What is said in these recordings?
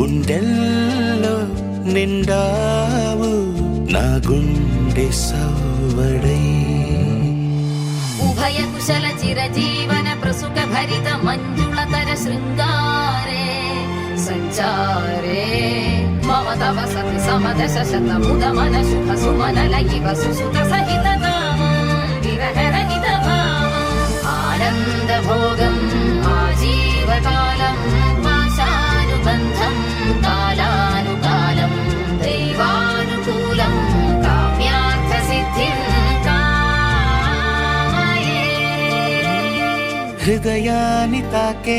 గుండెల్లో నిండావు నా గుండె సవ్వడై ఉభయ కుశల చిరజీవన ప్రసుక భరిత మంజుళతర శృంగారే సంచారే మమ తవ సతి సమదశ శతముదమన శుభ సుమనల ఇవ సుసుత సహిత విరహరహిత ఆనంద భోగం ఆజీవకాలం పాశానుబంధం కాలానుకాలం దైవానుకూలం కామ్యార్థ సిద్ధిం హృదయాన్ని తాకే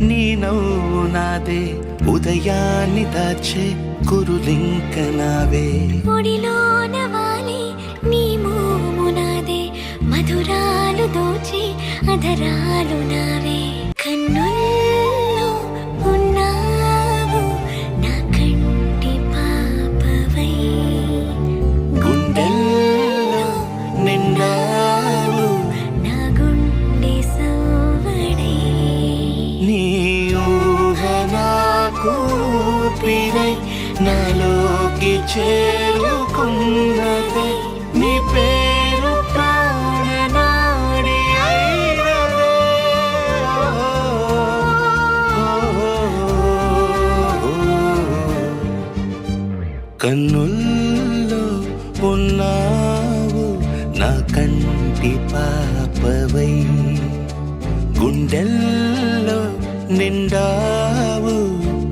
నీ నవ్వు నాదే ఉదయాన్ని దాచే కురులింక నావే ఒడిలోన వాలి నీ మోము నాదే మధురాలు దోచి అధరాలు నావే కన్నుల్లో ఉన్నావు నా కంటి పాపవై గుండెల్లో నిండావు నా గుండె సవ్వడై నీ ఊహ నాకు ఊపిరై నాలోకి చేరుకున్నదే నీ పేరు ప్రాణనాడి అయినదే కన్నుల్లో ఉన్నావు నా కంటి పాపవై గుండెల్లో నిండావు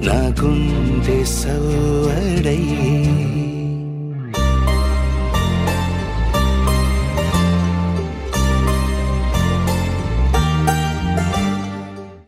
నా గుండె సవ్వడై